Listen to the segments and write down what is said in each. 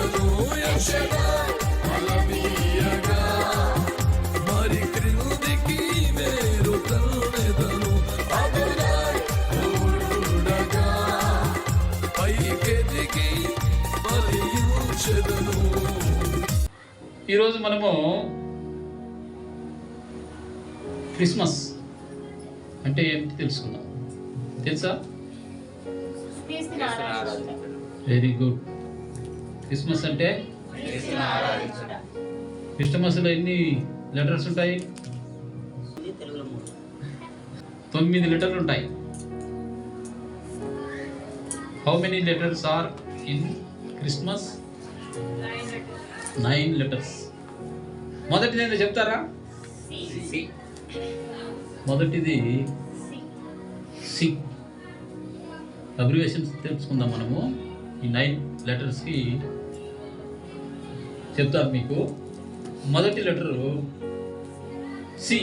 యుంచెదను యెషడై బలమీయగా మరి క్రిందికి వేరు తన్నెదను అదనై తోడుండగా పైకెదిగి బలియుంచెదను. ఈరోజు మనము క్రిస్మస్ అంటే ఏంటి తెలుసుకుందాం. తెలుసా? Very good. క్రిస్మస్ అంటే క్రిస్టమస్లో ఎన్ని లెటర్స్ ఉంటాయి? 9 లెటర్లు ఉంటాయి. How many letters are in Christmas? 9 letters. మొదటిది ఏంటో చెప్తారా? మొదటిది సి. అబ్రివేషన్స్ తెలుసుకుందాం మనము. ఈ 9 లెటర్స్కి చెప్తాను మీకు. మొదటి లెటరు సి.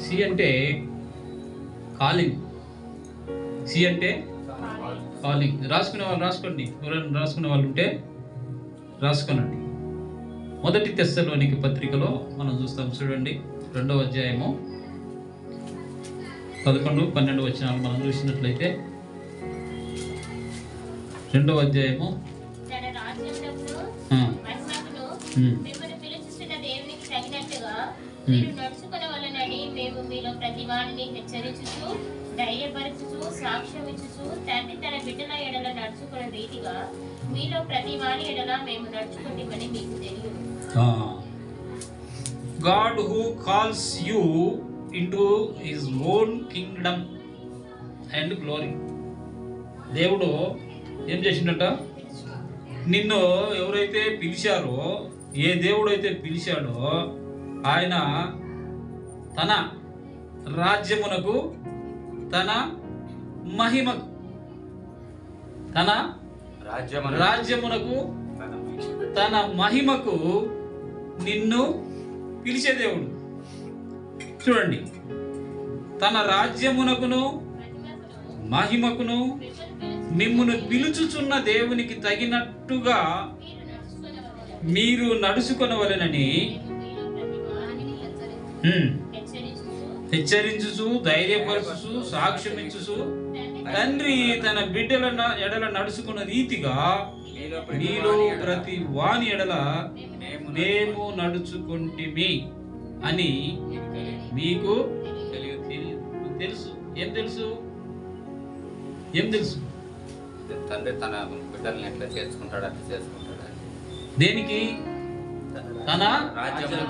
సి అంటే కాలింగ్. సి అంటే కాలింగ్. రాసుకునే వాళ్ళు రాసుకోండి. ఎవరైనా రాసుకునే వాళ్ళు ఉంటే రాసుకోనండి. మొదటి తెస్సలోనికి పత్రికలో మనం చూస్తాం చూడండి. 2వ అధ్యాయము 11, 12 వచనాలు మనం చూసినట్లయితే 2వ అధ్యాయము మీరు నడుచుకొనవలెనని మేము మీలో ప్రతి వారిని హెచ్చరించుచు ధైర్యపరచుచు సాక్ష్యం ఇచ్చుచు తండ్రి తన బిడ్డల ఎడల నడుచుకునే రీతిగా మీలో ప్రతి వారి ఎడల మేము నడుచుకుంటామని మీకు తెలియదు. God who calls you into his own kingdom and glory. దేవుడు ఏం చేసిండట? నిన్ను ఎవరైతే పిలిచారో, ఏ దేవుడైతే పిలిచాడో ఆయన తన రాజ్యమునకు, తన మహిమకు, తన రాజ్యమునకు, తన మహిమకు నిన్ను పిలిచే దేవుడు. చూడండి, తన రాజ్యమునకును మహిమకును మిమ్మును పిలుచుచున్న దేవునికి తగినట్టుగా మీరు నడుచుకొనవలెనని హెచ్చరించుచు ధైర్యపరచుచు సాక్ష్యమిచ్చుచు తండ్రి తన బిడ్డల ఎడల నడుచుకున్న రీతిగా మీలో ప్రతి వాని ఎడల మేము నడుచుకుంటిమి అని మీకు తెలుసు. ఏం తెలుసు? ఏం తెలుసు? తండ్రి తన బిడ్డల్ని ఎట్లా చేర్చుకుంటాడు అట్లా చేసుకుంటాడు. దేనికి? తన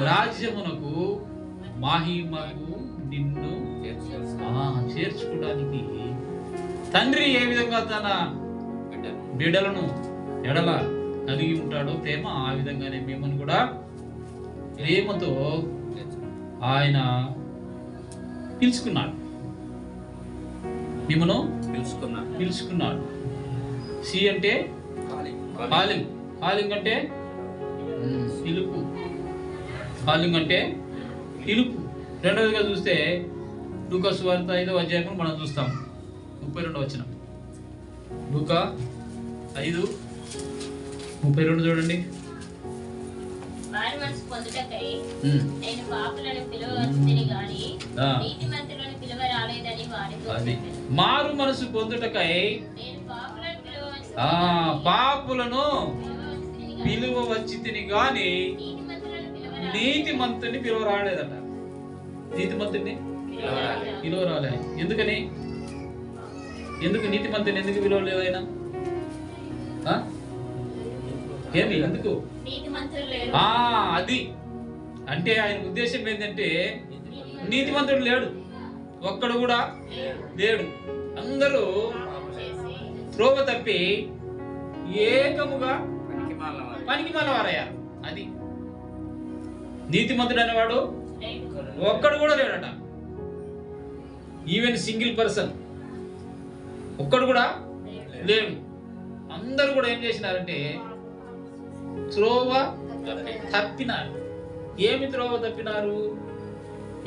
రాజ్యమునకు మహిమకు నిన్ను చేర్చుకోవడానికి తండ్రి ఏ విధంగా తన బిడ్డలను ఎడల కలిగి ఉంటాడో ప్రేమ, ఆ విధంగానే మిమ్మల్ని కూడా ప్రేమతో ఆయన పిలుచుకున్నాడు. మిమ్మను పిలుచుకున్నాడు. సి అంటే కాలింగ్. కాలింగ్ అంటే పిలుపు. కాలింగ్ అంటే పిలుపు. రెండవదిగా చూస్తే లూకా సువార్త 5వ అధ్యాయం మనం చూస్తాం. 32వ వచనం. లూకా 5:32 చూడండి. మారు మనసు పొందుటకై పాపులను పిలువ వచ్చితిని గాని నీతిమంతుని పిలువ రాలేదట. నీతిమంతుని పిలువ రాలే. ఎందుకని? ఎందుకు నీతిమంతుని ఎందుకు పిలవలేదు ఆయన? ఏమి? ఎందుకు? అది అంటే ఆయన ఉద్దేశం ఏంటంటే నీతిమంతుడు లేడు, ఒక్కడు కూడా లేడు. అందరూ త్రోవ తప్పి ఏకముగా పనికిమాల వారయ్యారు. అది నీతిమంతుడు అనేవాడు ఒక్కడు కూడా లేడట. ఈవెన్ సింగిల్ పర్సన్ ఒక్కడు కూడా లేడు. అందరూ కూడా ఏం చేసినారంటే త్రోవ తప్పినారు. ఏమి త్రోవ తప్పినారు?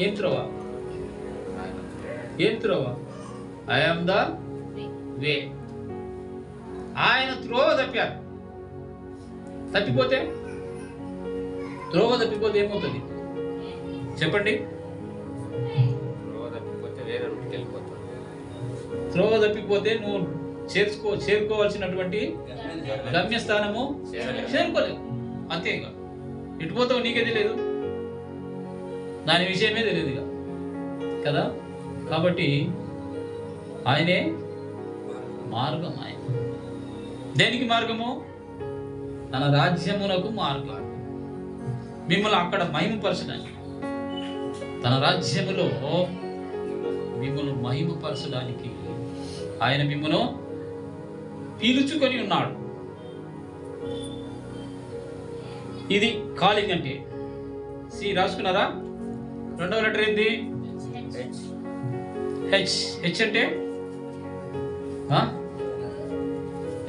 ఏం త్రోవ? ఏం త్రోవ? I am the way. ఆయన త్రోవ తప్పారు. తప్పిపోతే త్రోవ తప్పిపోతే ఏమవుతుంది చెప్పండి? రోగ తప్పిపోతే వేరే రూట్కి వెళ్ళిపోతాడు. త్రోవ తప్పిపోతే నువ్వు చేరుకోవాల్సినటువంటి గమ్యస్థానము చేరుకోలేవు. అంతే, ఇక ఎటు పోతావు నీకే తెలియదు, దాని విషయమే తెలియదు ఇక కదా. కాబట్టి ఆయనే మార్గం. ఆయన దేనికి మార్గము? తన రాజ్యమునకు మార్గం. మిమ్మల్ని అక్కడ మహిమపరచడానికి, తన రాజ్యములో మిమ్మల్ని మహిమపరచడానికి ఆయన మిమ్మల్ని పీలుచుకొని ఉన్నాడు. ఇది కాలింగ్ అంటే. సి రాసుకున్నారా? రెండవ లెటర్ ఏంది? హెచ్. హెచ్ అంటే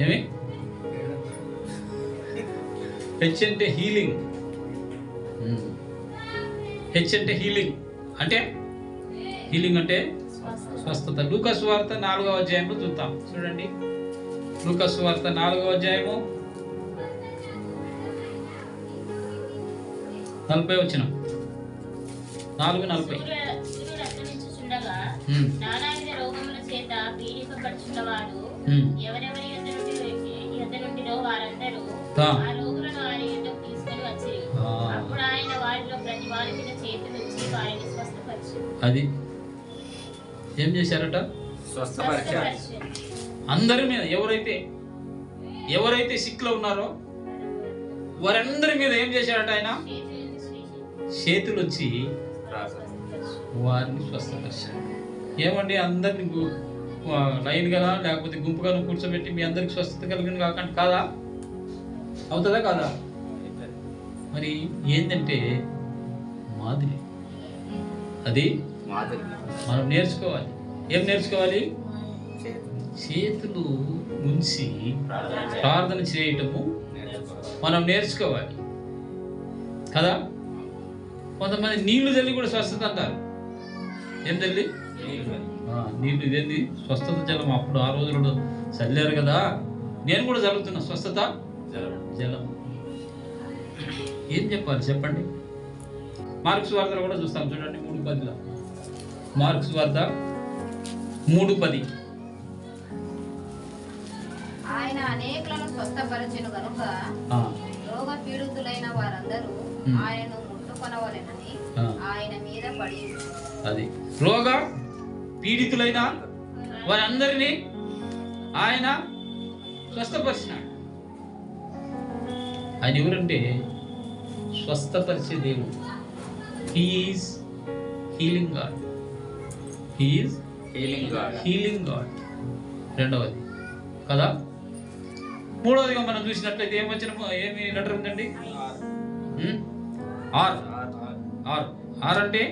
ఏమి? హెచ్ అంటే హీలింగ్. హెచ్ అంటే హీలింగ్. అంటే హీలింగ్ అంటే స్వస్థత. లూకాసు వార్త 4వ అధ్యాయంలో చూద్దాం. చూడండి, లూకాసు వార్త 4వ అధ్యాయము 40 వచనం. 4:40. సూర్యుడు అస్తమించుచుండగా నానావిధ రోగముల చేత పీడింపబడుచున్నవాడు ఎవరెవరి యొద్ద నుండినో వారందరూ ఆ రోగులను ఆయన యొద్దకు తీసుకొని వచ్చిరి. అప్పుడు ఆయన వారిలో ప్రతి వారి మీద చేతులుంచి వారిని స్వస్థపరిచారు. అది ఏం చేశారట? స్వస్థపరిచారు. అందరి మీద ఎవరైతే సిక్ లో ఉన్నారో వారందరి మీద ఏం చేశారట? ఆయన చేతులు వచ్చి వారిని స్వస్థపరిచారు. ఏమండి, అందరిని లైన్ కదా లేకపోతే గుంపుగా కూర్చోబెట్టి మీ అందరికి స్వస్థత కలిగిన కాకండి కాదా? అవుతుందా కాదా? మరి ఏంటంటే మాదిరి. అది మనం నేర్చుకోవాలి. ఏం నేర్చుకోవాలి? చేతులు ఉంచి ప్రార్థన చేయటము మనం నేర్చుకోవాలి కదా. కొంతమంది నీళ్లు చల్లి కూడా స్వస్థత అంటారు. ఏం చల్లి? నీళ్లు. ఇదేంది స్వస్థత జలం? అప్పుడు ఆ రోజుల్లో చల్లారు కదా, నేను కూడా చల్లుతున్నా స్వస్థత జలం. ఏం చెప్పాలి చెప్పండి? మార్క్స్ వార్తలో కూడా చూస్తాం చూడండి, 3:10. మార్క్స్ వార్త 3:10. ఆయన అనేకులను స్వస్థపరచెను గనుక రోగ పీడితులైన వారందరూ ఆయనను ముట్టుకొనవలెనని ఆయన మీద పడి. అది రోగ పీడితులైన వారందరినీ ఆయన స్వస్థపరిచినాడు. ఆయన ఎవరంటే స్వస్థపరిచే దేవుడు. He is healing God. He is healing God. రెండవది కదా. మూడవదిగా మనం చూసినట్లయితే ఏమి లెటర్ ఉందండి? ఆర్. ఆర్. ఆర్ అంటే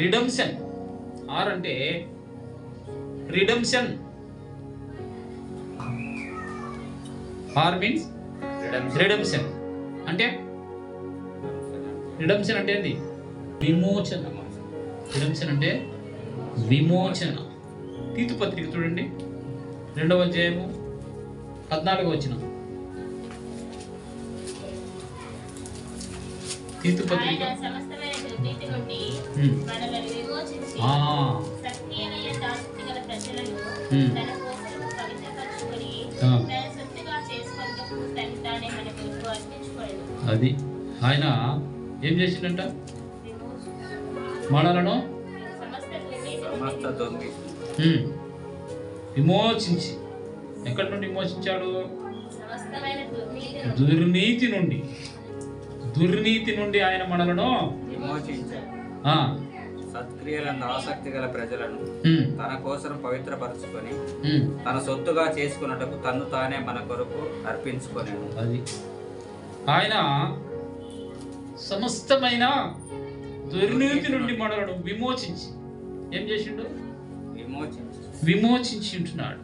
రిడమ్షన్. ఆర్ అంటే రిడమ్షన్. R means redemption. అంటే రిడమ్షన్ అంటే ఏంది? విమోచన. రిడమ్షన్ అంటే విమోచన. తీతు పత్రిక చూడండి, 2వ అధ్యాయము 14వ వచనం. తీతు పత్రిక. సమస్తమైన దుర్నీతి నుండి మనలను విమోచించి సత్యమైన దాసుగల ప్రజలను తన కోసం పవిత్రపరచుకొని తన సొత్తుగా చేసుకొనుటకు తను తానే మన కొరకు అర్పించుకోలేదు. అది ఆయన ఏం చేసిండంట? మనలను విమోచించి. ఎక్కడి నుండి విమోచించాడు? దుర్నీతి నుండి. దుర్నీతి నుండి ఆయన మనలను విమోచించాడు. సత్క్రియలను ఆసక్తి గల ప్రజలను తన కోసం పవిత్రపరచుకొని తన సొత్తుగా చేసుకున్నటకు తను తానే మన కొరకు అర్పించుకొనెను. అది ఆయన సమస్తమైన దుర్నీతి నుండి మనలను విమోచించి ఏం చేసిండు? విమోచించి ఉంటున్నాడు.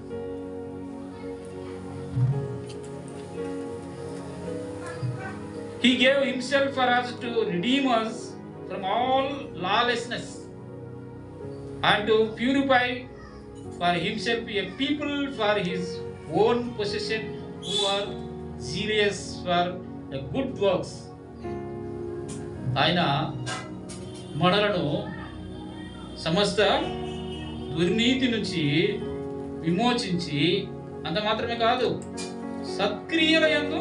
He gave himself for us to redeem us from all lawlessness and to purify for himself a people for his own possession who are jealous for good works. ఆయన మనలను సమస్త దుర్నీతి నుంచి విమోచించి అంత మాత్రమే కాదు, సత్క్రియల యందు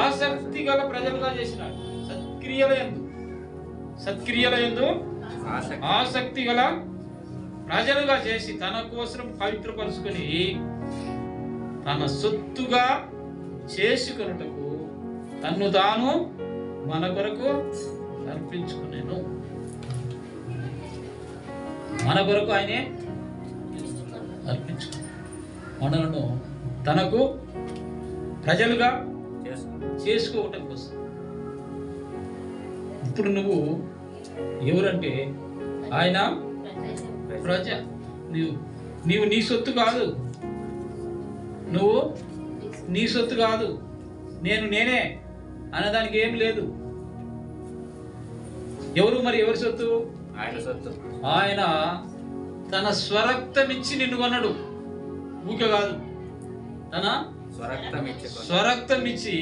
ఆసక్తి గల ప్రజలుగా చేసినాడు. సత్క్రియల యందు ఆసక్తి గల ప్రజలుగా చేసి తన కోసం పవిత్రపరుచుకొని తన సొత్తుగా చేసుకొనుటకు తన్ను తాను మన కొరకు అర్పించుకునేను. మన కొరకు ఆయనే అర్పించుకున్నాడు. మనలను తనకు ప్రజలుగా చేసుకోవటం కోసం. ఇప్పుడు నువ్వు ఎవరంటే ఆయన ప్రజ. నీవు నీ సొత్తు కాదు, నువ్వు నీ సొత్తు కాదు, నేనే అన్నదానికి ఏం లేదు. ఎవరు మరి ఎవరి సొత్తు? ఆయన సొత్తు. ఆయన తన స్వరక్తం ఇచ్చి నిన్ను కొన్నాడు, ఊకే కాదు. తన స్వరక్తం ఇచ్చి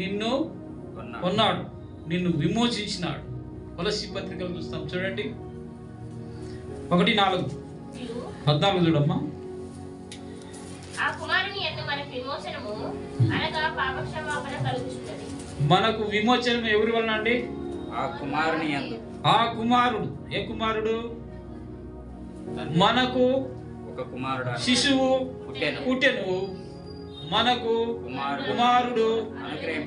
నిన్ను కొన్నాడు, నిన్ను విమోచించినాడు. కొలస్సీ పత్రికలు చూస్తాం చూడండి, 1:4-14 చూడమ్మా. ఆ కుమారుని యందు మనకు విమోచనము అనగా పాపక్షమాపణ కలుగుచున్నది. మనకు విమోచనం ఎవరి వలన అండి? ఆ కుమారుని యందు. ఆ కుమారుడు. ఏ కుమారుడు? మనకు ఒక కుమారుడు శిశువు పుట్టెను, మనకు కుమారుడు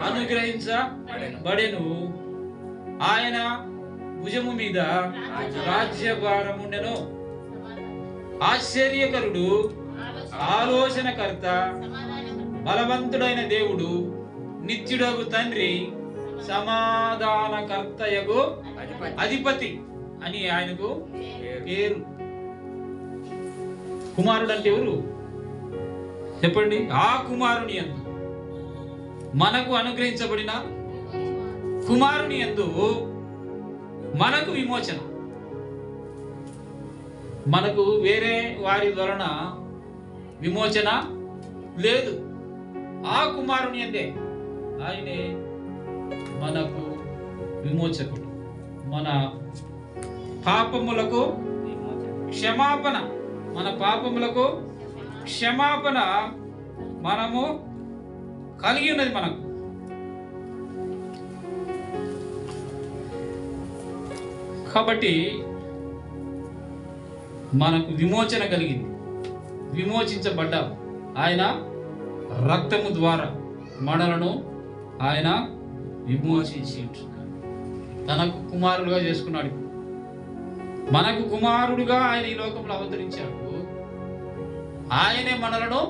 అనుగ్రహించబడెను. ఆయన భుజము మీద రాజ్యభారం ఉండెను. ఆశ్చర్యకరుడు, ఆలోచనకర్త, బలవంతుడైన దేవుడు, నిత్యుడగు తండ్రి, సమాధానకర్తయగు అధిపతి అని ఆయనకు పేరు. కుమారుడు అంటే ఎవరు చెప్పండి? ఆ కుమారుని యందు మనకు అనుగ్రహించబడిన కుమారుని యందు మనకు విమోచన. మనకు వేరే వారి వలన విమోచన లేదు. ఆ కుమారుని యందే ఆయనే మనకు విమోచకుడు. మన పాపములకు క్షమాపణ, మన పాపములకు క్షమాపణ మనము కలిగి ఉన్నది మనకు. కాబట్టి మనకు విమోచన కలిగింది, విమోచించబడ్డాం. ఆయన రక్తము ద్వారా మనలను ఆయన విమోచించి తనకు కుమారుడుగా చేసుకున్నాడు. మనకు కుమారుడుగా ఆయన ఈ లోకంలో అవతరించాడు. ఆయనే మనలను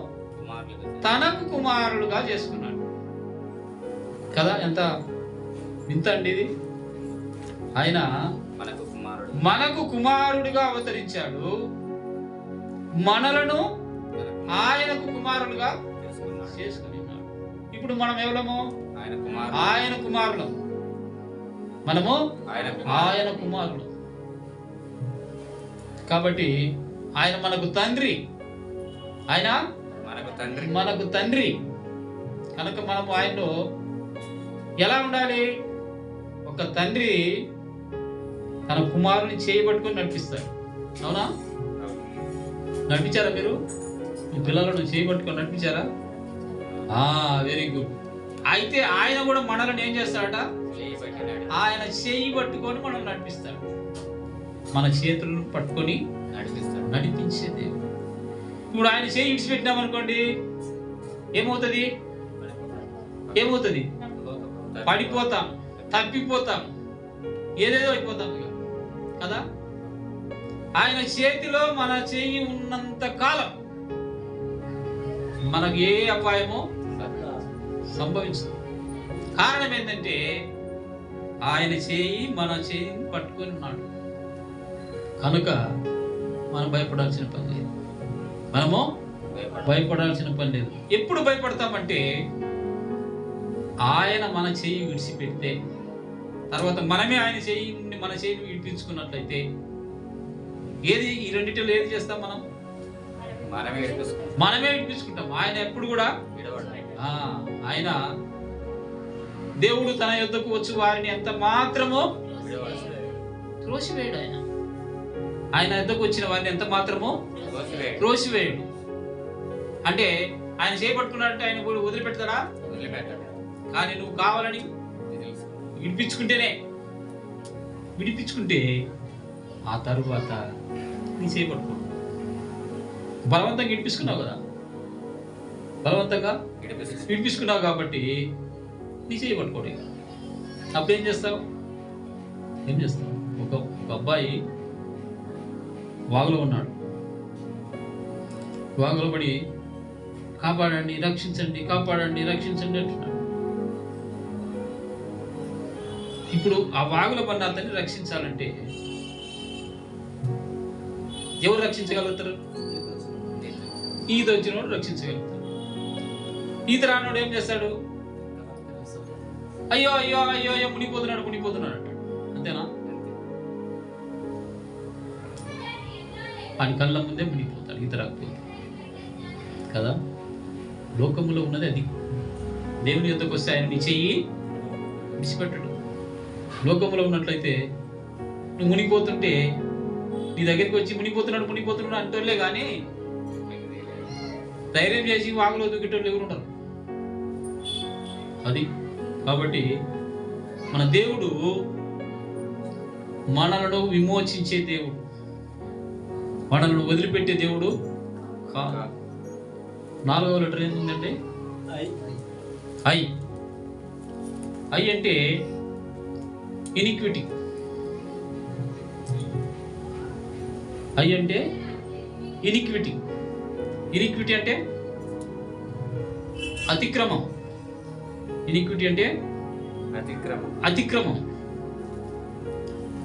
తనకు కుమారుడుగా చేసుకున్నాడు కదా. ఎంత వింత అండి ఇది! ఆయన మనకు కుమారుడిగా అవతరించాడు, మనలను ఆయనకు కుమారులుగా చేసుకున్నాడు. ఇప్పుడు మనం ఎవరము? ఆయన కుమారులం. మనము ఆయన కుమారులు. కాబట్టి ఆయన మనకు తండ్రి, ఆయన మనకు తండ్రి కనుక మనము ఆయనలో ఎలా ఉండాలి? ఒక తండ్రి తన కుమారుని చేయబట్టుకొని నడిపిస్తాడు. అవునా? నడిపించారా మీరు? మీ పిల్లలను చేయబట్టుకొని నడిపించారా? Very good. అయితే ఆయన కూడా మనల్ని ఏం చేస్తాడట? ఆయన చేయి పట్టుకొని మనం నడిపిస్తాడు. మన చేతులను పట్టుకొని నడిపించే దేవుడు. ఇప్పుడు ఆయన చేయి ఇడిచిపెట్టినామనుకోండి, ఏమవుతుంది? పడిపోతాం, తప్పిపోతాం, ఏదేదో అయిపోతాం కదా. ఆయన చేతిలో మన చేయి ఉన్నంత కాలం మనకు ఏ అపాయమో సంభవించదు. కారణం ఏంటంటే ఆయన చేయి మన చేయిని పట్టుకొని ఉన్నాడు కనుక మనం భయపడాల్సిన పని లేదు. మనము భయపడాల్సిన పని లేదు. ఎప్పుడు భయపడతామంటే ఆయన మన చేయి విడిచిపెడితే, తర్వాత మనమే ఆయన చేయి నుండి మన చేయిని విడిపించుకున్నట్లయితే, ఏది ఈ రెండిటిలో ఏది చేస్తాం? మనమే విడిపించుకుంటాం. ఆయన ఎప్పుడు కూడా ఆయన దేవుడు తన యొద్దకు వచ్చి వారిని ఎంత మాత్రమో త్రోసివేయడు. ఆయన యొద్దకు వచ్చిన వారిని ఎంత మాత్రమో త్రోసివేయడు. అంటే ఆయన చేపట్టుకున్నాడంటే ఆయన కూడా వదిలిపెడతాడా? కానీ నువ్వు కావాలని విడిపించుకుంటే ఆ తరువాత నీ చేపట్టుకో. బలవంతంగా విడిపించుకున్నావు కదా, బలవంతంగా విడిపించుకున్నావు కాబట్టి నీ చేయబట్టుకోడు. అప్పుడు ఏం చేస్తావు? ఒక అబ్బాయి వాగులో ఉన్నాడు. వాగులో పడి కాపాడండి, రక్షించండి, కాపాడండి, రక్షించండి అంటున్నాడు. ఇప్పుడు ఆ వాగులో పడిన అతన్ని రక్షించాలంటే ఎవరు రక్షించగలుగుతారు? ఈత వచ్చినోడు రక్షించగలుగుతారు. ఈత రానోడు ఏం చేస్తాడు? అయ్యో అయ్యో అయ్యో అయ్యో మునిపోతున్నాడు అంటాడు. అంతేనా? ఆయన కళ్ళ ముందే మునిగిపోతాడు ఈత రాకపోతే కదా. లోకములో ఉన్నది అది. దేవుని యొద్దకు వస్తే ఆయన నీ చెయ్యి విడిచిపెట్టడు. లోకంలో ఉన్నట్లయితే నువ్వు మునిగిపోతుంటే నీ దగ్గరికి వచ్చి మునిగిపోతున్నాడు అంటోళ్ళే కానీ ధైర్యం చేసి వాగులో దూకేటోళ్ళు ఎవరు ఉండరు. అది కాబట్టి మన దేవుడు మనలను విమోచించే దేవుడు, మనలను వదిలిపెట్టే దేవుడు కాదు. 4వ లెటర్ ఏంటంటే ఐ అంటే ఇనిక్విటీ. ఐ అంటే ఇనిక్విటీ. ఇనిక్విటీ అంటే అతిక్రమం. ఇనిక్విటీ అంటే అతిక్రమం.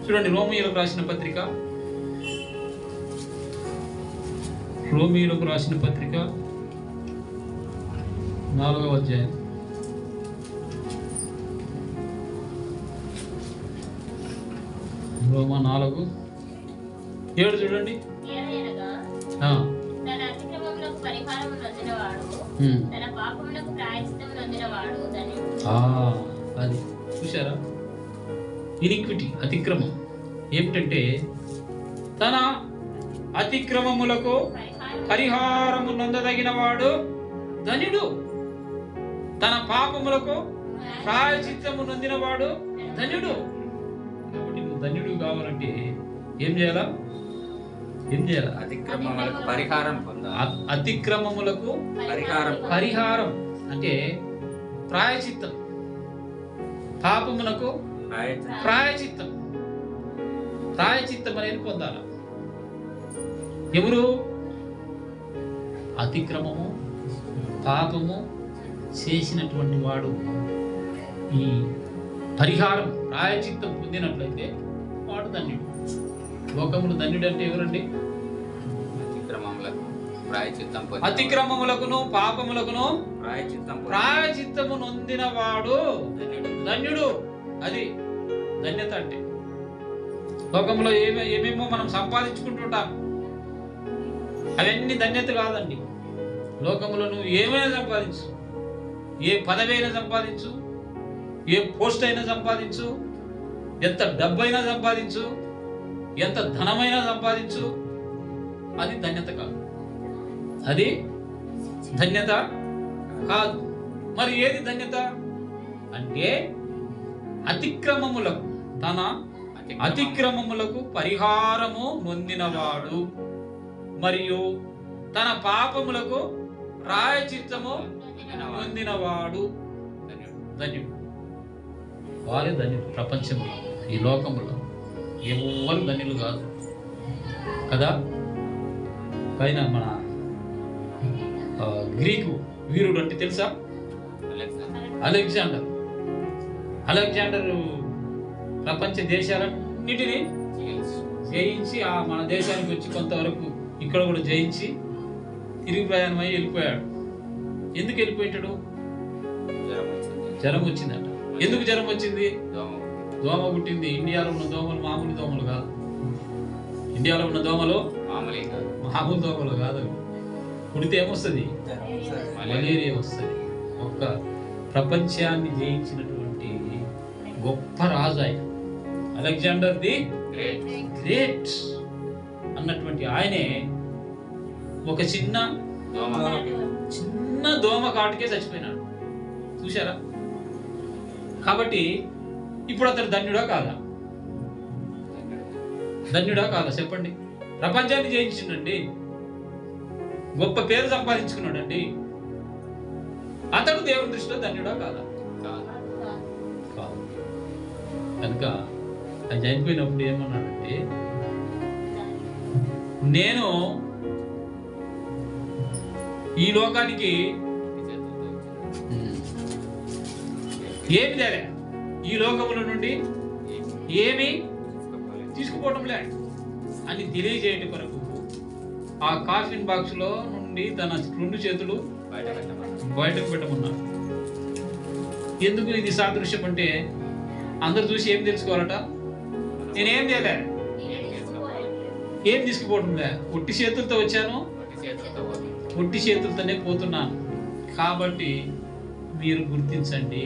చూడండి, రోమీయులకు రాసిన పత్రిక 4వ అధ్యాయం రోమా 4:7 చూడండి. తన అతిక్రమములకు పరిహారము నొందినవాడు, తన పాపములకు ప్రాయశ్చిత్తము నొందినవాడు ధన్యుడు. అది చూశారా? ఇనిక్విటీ, అతిక్రమం ఏమిటంటే తన అతిక్రమములకు పరిహారము నొందదగిన వాడు ధన్యుడు, తన పాపములకు ప్రాయశ్చిత్తము నొందినవాడు ధన్యుడు. కాబట్టి నువ్వు ధన్యుడు కావాలంటే ఏం చేయాలా? అతిక్రమములకు పరిహారం పొందాలి. అతిక్రమములకు పరిహారం అంటే ప్రాయచిత్తం, పాపమునకు ప్రాయచిత్తం అనేది పొందాల. ఎవరు? అతిక్రమము పాపము చేసినటువంటి వాడు ఈ పరిహారం ప్రాయచిత్తం పొందినట్లయితే వాడు ధన్యుడు. లోకములు ధన్యుడు అంటే ఎవరండి? అతిక్రమములకును పాపములకును ప్రాయచిత్తము నొందినవాడు ధన్యుడు. అది ధన్యత అంటే. లోకంలో ఏమేమో మనం సంపాదించుకుంటుంటాం, అవన్నీ ధన్యత కాదండి. లోకంలో నువ్వు ఏమైనా సంపాదించు, ఏ పదవి అయినా సంపాదించు, ఏ పోస్ట్ అయినా సంపాదించు, ఎంత డబ్బైనా సంపాదించు, ఎంత ధనమైనా సంపాదించు, అది ధన్యత కాదు. అది ధన్యత కాదు. మరి ఏది ధన్యత అంటే అతిక్రమములకు, తన అతిక్రమములకు పరిహారము నొందినవాడు మరియు తన పాపములకు ప్రాయచిత్తము నొందినవాడు ధన్యుడు. వారే ధన్యుడు. ప్రపంచంలో ఈ లోకంలో ఎవరు ధన్యులు కాదు కదా. పైన మన గ్రీకు వీరుడు అంటే తెలుసా? అలెగ్జాండర్ ప్రపంచ దేశాలన్నిటినీ జయించి మన దేశానికి వచ్చి కొంతవరకు ఇక్కడ కూడా జయించి తిరిగి ప్రయాణమై వెళ్ళిపోయాడు. ఎందుకు వెళ్ళిపోయాడు? జ్వరం వచ్చిందట. ఎందుకు జ్వరం వచ్చింది? దోమ పుట్టింది. ఇండియాలో ఉన్న దోమలు మామూలు దోమలు కాదు. ఇండియాలో ఉన్న దోమలు మామూలు దోమలు కాదు. పుడితే ఏమొస్తుంది? మలేరియా వస్తుంది. ఒక్క ప్రపంచాన్ని జయించినటువంటి గొప్ప రాజు ఆయన. అలెగ్జాండర్ ది గ్రేట్ అన్నటువంటి ఆయనే ఒక చిన్న దోమ కాటుకే చచ్చిపోయినాడు. చూశారా? కాబట్టి ఇప్పుడు అతను ధన్యుడా కాదా? ధన్యుడా కాదా చెప్పండి? ప్రపంచాన్ని జయించిండండి, గొప్ప పేరు సంపాదించుకున్నాడండి. అతడు దేవుని దృష్టిలో ధన్యుడా కాదా? కాదు. కనుక ఆయన చనిపోయినప్పుడు ఏమన్నాడంటే, నేను ఈ లోకానికి ఏమి తేలే, ఈ లోకముల నుండి ఏమి తీసుకుపోవటం లే అని తెలియజేయటం కొరకు ఆ కాఫిన్ బాక్స్ లో నుండి తన 2 చేతులు బయటకు పెట్టమన్నాడు. ఎందుకు ఇది సాదృశ్యం అంటే, అందరు చూసి ఏం తెలుసుకోవాలట? నేనేం తేలే, ఏం తీసుకుపోవటం లే, ఒట్టి చేతులతో వచ్చాను, ఒట్టి చేతులతోనే పోతున్నాను, కాబట్టి మీరు గుర్తించండి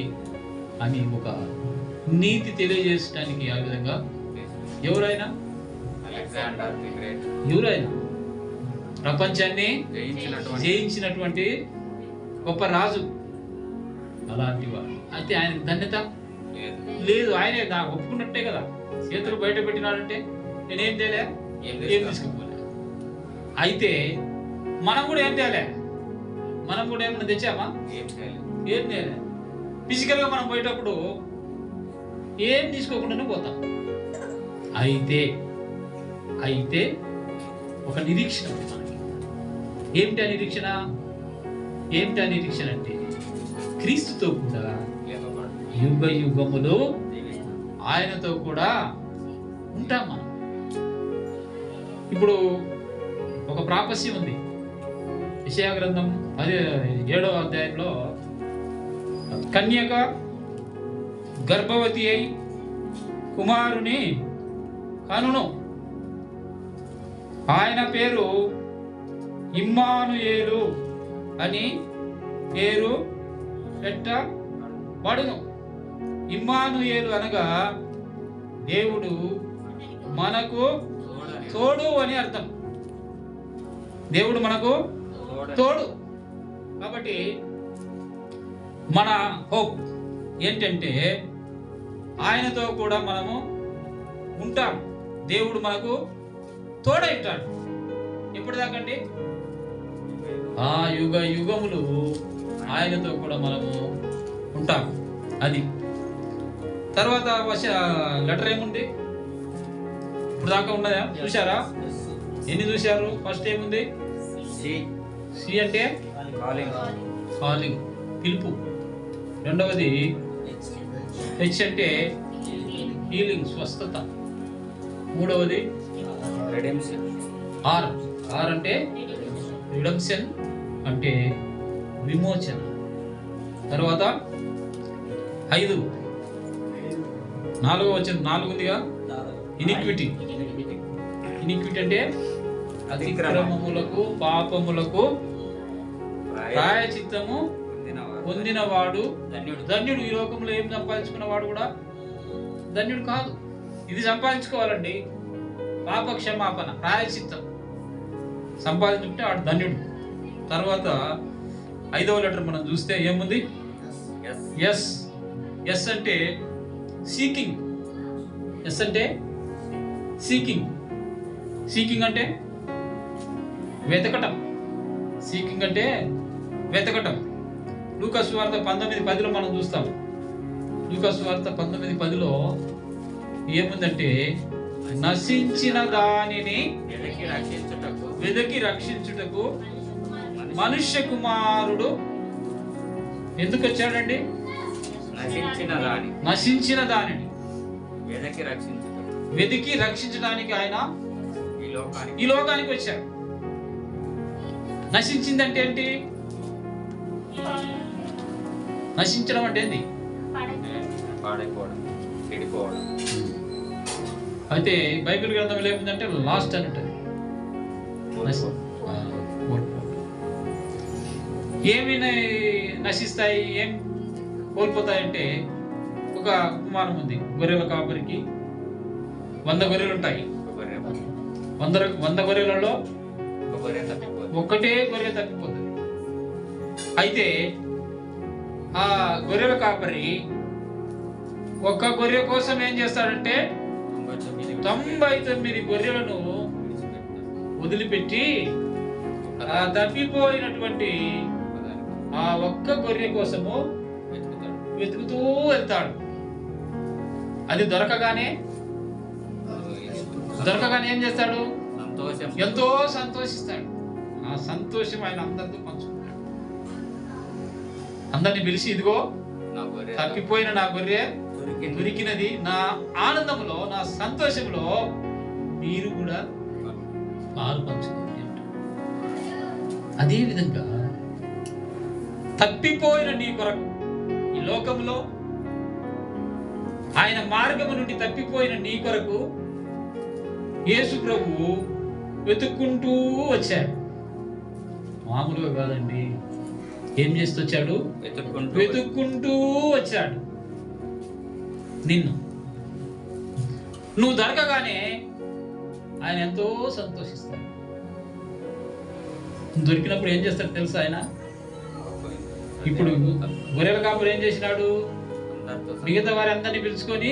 అని ఒక నీతి తెలియజేయడానికి ఆ విధంగా ఎవరైనా ప్రపంచాన్ని జయించినటువంటి గొప్ప రాజు అలాంటి వాడు. అయితే ఆయనకు ధన్యత లేదు. ఆయనే ఒప్పుకున్నట్టే కదా, చేతులు బయట పెట్టినాడంటే నేనేం తేలే, ఏం తీసుకుపోలే. అయితే మనం కూడా ఏం తేలే, మనం కూడా ఏమన్నా తెచ్చామా? ఏం తేలే. ఫిజికల్ గా మనం పోయేటప్పుడు ఏం తీసుకోకుండానే పోతాం. అయితే ఒక నిరీక్షణ ఉంది మనకి. ఏమిటి ఆ నిరీక్షణ? ఏమిటి ఆ నిరీక్షణ అంటే, క్రీస్తుతో కూడా యుగ యుగములు ఆయనతో కూడా ఉంటాం మనం. ఇప్పుడు ఒక ప్రాపస్యం ఉంది. యెషయా గ్రంథం 7వ అధ్యాయంలో, కన్యక గర్భవతి అయి కుమారుని కనును, ఆయన పేరు ఇమ్మానుయేలు అని పేరు పెట్టబడును. ఇమ్మానుయేలు అనగా దేవుడు మనకు తోడు అని అర్థం. దేవుడు మనకు తోడు. కాబట్టి మన హోప్ ఏంటంటే, ఆయనతో కూడా మనము ఉంటాం. దేవుడు మనకు తోడైంటాడు. ఎప్పటిదాకండి? ఆ యుగ యుగములు ఆయనతో కూడా మనము ఉంటాం. అది తర్వాత లెటర్ ఏముంది? ఇప్పుడు దాకా ఉన్నదా? చూసారా? ఎన్ని చూశారు? ఫస్ట్ ఏముంది? సి అంటే కాలింగ్, పిలుపు. రెండవది హెచ్ అంటే హీలింగ్, స్వస్థత. మూడవది ఆర్ అంటే రిడెంప్షన్, అంటే విమోచన. తర్వాత 5 4వ వచనం 4 ఉందిగా, ఇనిక్విటీ అంటే అతిక్రమములకు పాపములకు ప్రాయచిత్తము పొందినవాడు ధన్యుడు. ఈ లోకంలో ఏం సంపాదించుకున్నవాడు కూడా ధన్యుడు కాదు. ఇది సంపాదించుకోవాలండి, పాప క్షమాపణ, ప్రాయచిత్తం సంపాదించుకుంటే వాడు ధన్యుడు. తర్వాత 5వ లెటర్ మనం చూస్తే ఏముంది? ఎస్ అంటే సీకింగ్. ఎస్ అంటే సీకింగ్ అంటే వెతకటం. సీకింగ్ అంటే వెతకటం. లూకా సువార్త 19:10 మనం చూస్తాం. లూకా సువార్త 19:10 ఏముందంటే, నశించిన దానిని వెదకి రక్షించుటకు మనుష్య కుమారుడు ఎందుకు వచ్చాడండి? నశించిన దానిని వెతికి రక్షించడానికి ఆయన ఈ లోకానికి వచ్చాడు. నశించిందంటే ఏంటి? నశించడం అంటే ఏంటి? అయితే బైబిల్ గ్రంథంలో ఏముందంటే లాస్ట్ అని ఉంటుంది. ఏమి నశిస్తాయి? కోల్పోతాయంటే, ఒక ఉపమానం ఉంది. గొర్రెల కాపరికి 100 గొర్రెలు ఉంటాయి. 100 గొర్రెలలో ఒక్కటే గొర్రె తప్పిపోతుంది. అయితే ఆ గొర్రెల కాపరి ఒక్క గొర్రె కోసం ఏం చేస్తాడంటే 99 గొర్రెలను వదిలిపెట్టి ఆ తప్పిపోయినటువంటి ఆ ఒక్క గొర్రె కోసము వెతుకుతూ వెళ్తాడు. అది దొరకగానే ఏం చేస్తాడు? ఎంతో సంతోషిస్తాడు. ఆ సంతోషం ఆయన అందరితో పంచుకుంటాడు. అందరిని పిలిచి, ఇదిగో తప్పిపోయిన నా గొర్రె దొరికినది. నా ఆనందంలో, నా సంతోషంలో మీరు కూడా పాలు పంచుకోండి అంటాడు. అదే విధంగా తప్పిపోయిన నీ కొరకు ఈ లోకంలో ఆయన మార్గము నుండి తప్పిపోయిన నీ కొరకు యేసు ప్రభువు వెతుక్కుంటూ వచ్చాడు. మామూలుగా కాదండి. ఏం చేస్తూ వచ్చాడు? వెతుక్కుంటూ వచ్చాడు. నిన్ను నువ్వు దొరకగానే ఆయన ఎంతో సంతోషిస్తాడు. దొరికినప్పుడు ఏం చేస్తాడు తెలుసా ఆయన? ఇప్పుడు గొర్రెల కాపురు ఏం చేసినాడు? మిగతా వారి అందరినీ పిలుచుకొని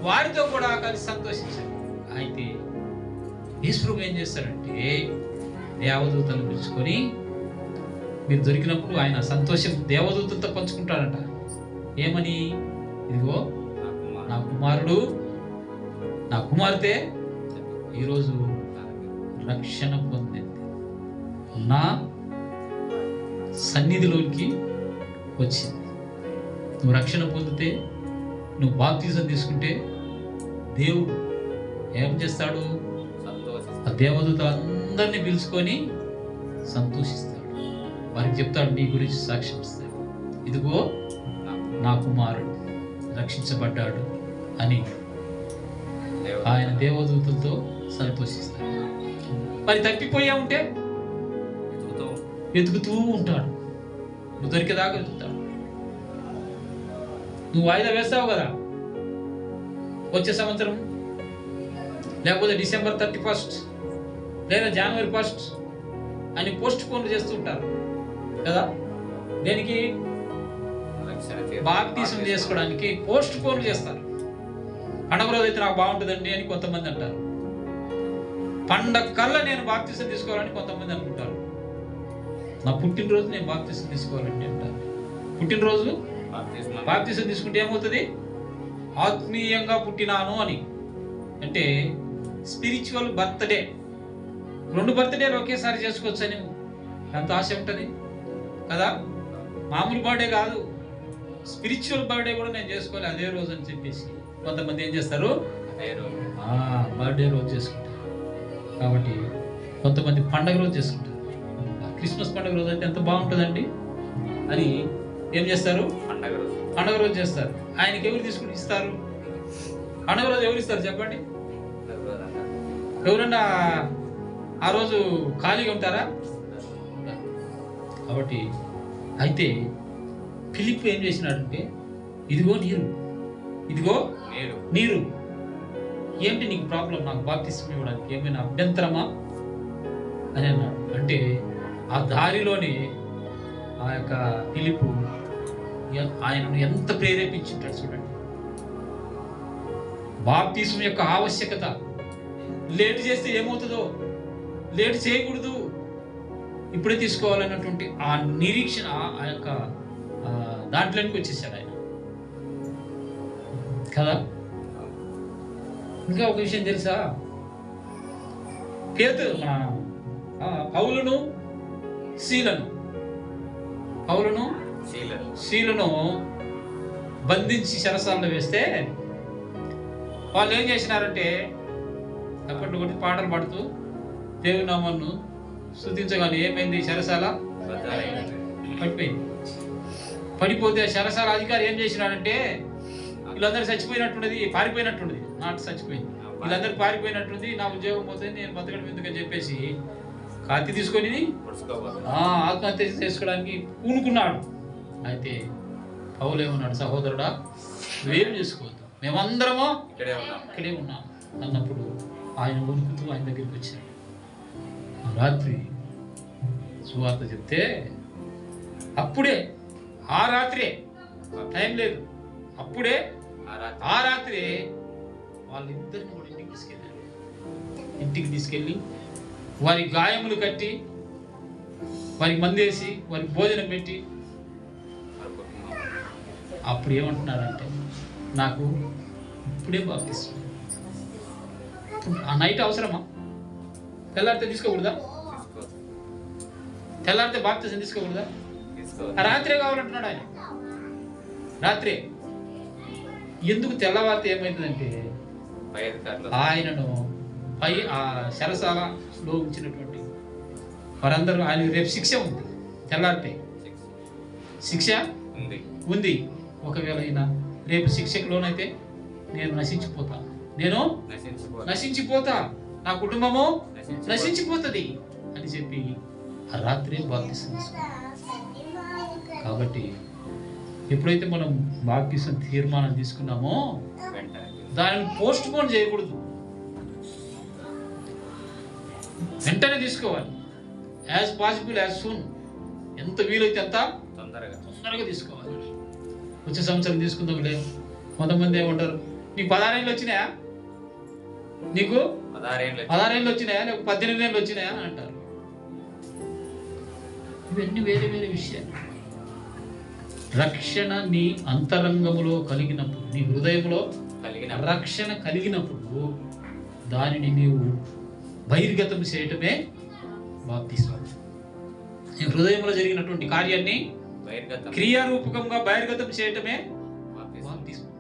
వారితో కూడా కలిసి సంతోషించాడు. అయితే యేసు ఏం చేస్తాడంటే దేవదూతలను పిలుచుకొని, మీరు దొరికినప్పుడు ఆయన సంతోషం దేవదూతలతో పంచుకుంటాడంట. ఏమని? ఇదిగో నా కుమారుడు, నా కుమార్తె ఈరోజు రక్షణ పొందింది, నా సన్నిధిలోకి వచ్చింది. నువ్వు రక్షణ పొందితే, నువ్వు బాప్తిజం తీసుకుంటే దేవుడు ఏం చేస్తాడు? ఆ దేవదూత అందరినీ పిలుచుకొని సంతోషిస్తాడు. వారికి చెప్తాడు, నీ గురించి సాక్ష్యం ఇస్తాడు. ఇదిగో నా కుమారుడు రక్షించబడ్డాడు అని ఆయన దేవదూతలతో సంతోషిస్తాడు. మరి తప్పిపోయా ఉంటే వెతుకుతూ ఉంటాడు. నువ్వు దొరికేదాకా వెతుకుతాడు. నువ్వు వాయిదా వేస్తావు కదా, వచ్చే సంవత్సరం, లేకపోతే December 31 లేదా January 1 అని పోస్ట్ పోన్లు చేస్తూ ఉంటారు కదా. దేనికి? బాప్టిజం చేసుకోవడానికి పోస్ట్ పోన్లు చేస్తారు. పండగ రోజు అయితే నాకు బాగుంటుందండి అని కొంతమంది అంటారు. పండగ కల్లా నేను బాప్టిజం తీసుకోవాలని కొంతమంది అనుకుంటారు. నా పుట్టినరోజు నేను బాప్టిజం తీసుకోవాలండి అంటారు. పుట్టినరోజు బాప్టిజం తీసుకుంటే ఏమవుతుంది? ఆత్మీయంగా పుట్టినాను అని, అంటే స్పిరిచువల్ బర్త్డే. 2 బర్త్డేలు ఒకేసారి చేసుకోవచ్చు అని ఎంత ఆశ ఉంటుంది కదా. మామూలు బర్త్డే కాదు, స్పిరిచువల్ బర్త్డే కూడా నేను చేసుకోవాలి అదే రోజు అని చెప్పేసి కొంతమంది ఏం చేస్తారు? బర్త్డే రోజు చేసుకుంటారు. కాబట్టి కొంతమంది పండగ రోజు చేసుకుంటారు. క్రిస్మస్ పండుగ రోజు అయితే ఎంత బాగుంటుందండి అని ఏం చేస్తారు? పండగ రోజు చేస్తారు. ఆయనకి ఎవరు తీసుకుని ఇస్తారు? పండగ రోజు ఎవరు ఇస్తారు చెప్పండి? ఎవరన్నా ఆ రోజు ఖాళీగా ఉంటారా? కాబట్టి అయితే ఫిలిప్ ఏం చేసినాడంటే, ఇదిగో నీరు, ఇదిగో నీరు, ఏంటి నీకు ప్రాబ్లం? నాకు బాప్తిస్మం ఇవ్వడానికి ఏమైనా అభ్యంతరమా అని అన్నాడు. అంటే ఆ దారిలోనే ఆ యొక్క ఫిలిపు ఆయనను ఎంత ప్రేరేపించుంటాడు చూడండి. బాప్తిస్మం యొక్క ఆవశ్యకత, లేట్ చేస్తే ఏమవుతుందో, లేట్ చేయకూడదు, ఇప్పుడే తీసుకోవాలన్నటువంటి ఆ నిరీక్షణ, ఆ యొక్క దాంట్లోనికి వచ్చేసాడు ఆయన కదా. ఇంకా ఒక విషయం తెలుసా? పౌలును శీలను బంధించి చెరసాలలో వేస్తే వాళ్ళు ఏం చేసినారంటే అప్పట్లో కొట్టి పాటలు పాడుతూ దేవుని నామాన్ని స్తుతించగానే ఏమైంది? చెరసాల పడిపోయింది. పడిపోతే చెరసాల అధికారి ఏం చేసినాడంటే, వీళ్ళందరూ చచ్చిపోయినట్టుండది, పారిపోయినట్టుండది, నాటు చచ్చిపోయింది, వీళ్ళందరూ పారిపోయినట్టుంది, నా ఉద్యోగం పోతే నేను బతకడం ఎందుకని చెప్పేసి కత్తి తీసుకొని ఆత్మహత్య చేసుకోవడానికి పూనుకున్నాడు. అయితే పౌలు ఏమన్నాడు? సహోదరుడా, నువ్వేం చేసుకోవద్దు, మేమందరము ఇక్కడే ఉన్నాం అన్నప్పుడు ఆయన వణుకుతూ ఆయన దగ్గరికి వచ్చాడు. రాత్రి సువార్త చెప్తే అప్పుడే, ఆ రాత్రే, టైం లేదు, అప్పుడే ఆ రాత్రే వాళ్ళిద్దరిని కూడా ఇంటికి తీసుకెళ్ళాడు. ఇంటికి తీసుకెళ్ళి వారి గాయములు కట్టి, వారికి మందేసి, వారికి భోజనం పెట్టి, అప్పుడు ఏమంటున్నారంటే, నాకు ఇప్పుడే బాప్తిస్మం. ఆ నైట్ అవసరమా? తెల్లారితే తీసుకోకూడదా? తెల్లారితే బాప్తిజం తీసుకోకూడదా? రాత్రే కావాలంటున్నాడు ఆయన. రాత్రే. ఎందుకు? తెల్లవారితే ఏమైందంటే ఆయనను పై ఆ శరసాలలో ఉంచినటువంటి వారందరూ, ఆయన రేపు శిక్ష ఉంది. తెల్లారితే శిక్ష ఉంది. ఒకవేళ అయినా రేపు శిక్షకు లోనైతే నేను నశించిపోతా, నేను నశించిపోతా, నా కుటుంబము నశించిపోతుంది అని చెప్పి ఆ రాత్రి బాప్తిసం తీసుకున్నాడు. కాబట్టి ఎప్పుడైతే మనం బాప్తిసం తీర్మానం తీసుకున్నామో దానిని పోస్ట్ పోన్ చేయకూడదు, వెంటనే తీసుకోవాలి. యాజ్ పాసిబుల్, యాజ్ సూన్, ఎంత వీలైతే అంత తొందరగా తీసుకోవాలి. వచ్చే సంవత్సరం తీసుకుందాంలే. కొంతమంది ఏమంటారు, నీకు 16 ఏళ్ళు వచ్చినాయా, నీకు 16 ఏళ్ళు వచ్చినాయా, నీకు 18 ఏళ్ళు వచ్చినాయా అని అంటారు. ఇవన్నీ వేరే వేరే విషయాలు. రక్షణ నీ అంతరంగములో కలిగినప్పుడు, నీ హృదయంలో రక్షణ కలిగినప్పుడు దానిని నీవు బహిర్గతం చేయటమే బాప్తిస్మం. నీ హృదయంలో జరిగినటువంటి కార్యాన్ని క్రియారూపకంగా బహిర్గతం చేయటమే బాప్తిస్మం.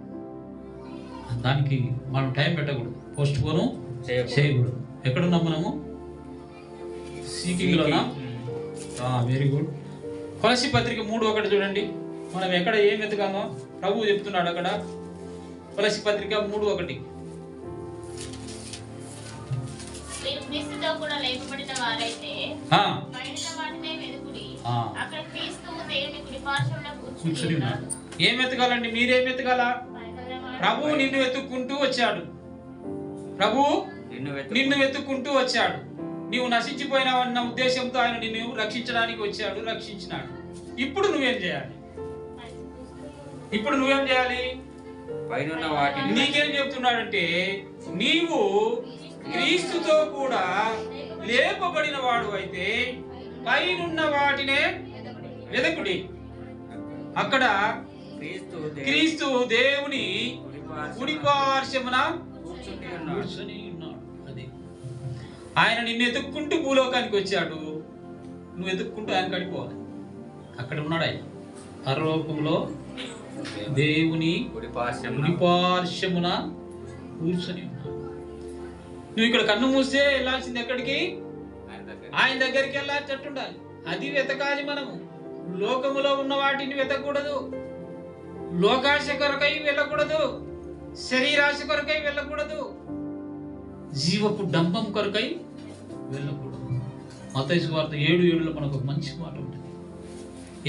దానికి మనం టైం పెట్టకూడదు, పోస్ట్ పోను చేయకూడదు. ఎక్కడున్నాం మనము? సీకింగ్లోనా? Very good. కొలస్సీ పత్రిక 3:1 చూడండి. మనం ఎక్కడ ఏం వెతకామో ప్రభువు చెప్తున్నాడు అక్కడ. కొలస్సీ పత్రిక 3:1. మీరు క్రీస్తుతో కూడా లేపబడిన వారైతే పైన వాటినే వెతుకుడి. అక్కడ క్రీస్తువు దేవుని కుడి పార్శ్వమున కూర్చుని ఉన్నాడు. ఏం వెతకాలండి? మీరేం వెతకాలా? ప్రభువు నిన్ను వెతుక్కుంటూ వచ్చాడు. ప్రభువు నిన్ను వెతుక్కుంటూ వచ్చాడు. నీవు నశించిపోయినావన్న ఉద్దేశంతో ఆయన నిన్ను రక్షించడానికి వచ్చాడు, రక్షించినాడు. ఇప్పుడు నువ్వేం చేయాలి? నీకేం చెప్తున్నాడంటే, నీవు క్రీస్తుతో కూడా లేపబడిన వాడు అయితే పైనున్న వాటినే వెదకుడి. అక్కడ క్రీస్తు దేవుని కుడి పార్శ్వమున కూర్చొని ఉన్నాడు. అది ఆయన నిన్ను ఎత్తుక్కుంటూ భూలోకానికి వచ్చాడు. నువ్వు ఎత్తుక్కుంటూ ఆయన కడిపోవాలి. అక్కడ ఉన్నాడు ఆయన పరలోకంలో దేవుని కుడి పార్శ్వమున కూర్చొని ఉన్నాడు. నువ్వు ఇక్కడ కన్ను మూస్తే వెళ్ళాల్సింది ఎక్కడికి? ఆయన దగ్గరికి వెళ్ళాల్సినట్టుండాలి. అది వెతకాలి. మనము లోకములో ఉన్న వాటిని వెతకూడదు, లోకాశ కొరకై వెళ్ళకూడదు, శరీరాశ కొరకై వెళ్ళకూడదు, జీవపు డంబం కొరకై వెళ్ళకూడదు. మత్తయి సువార్త 7:7 మనకు ఒక మంచి మాట ఉంటుంది.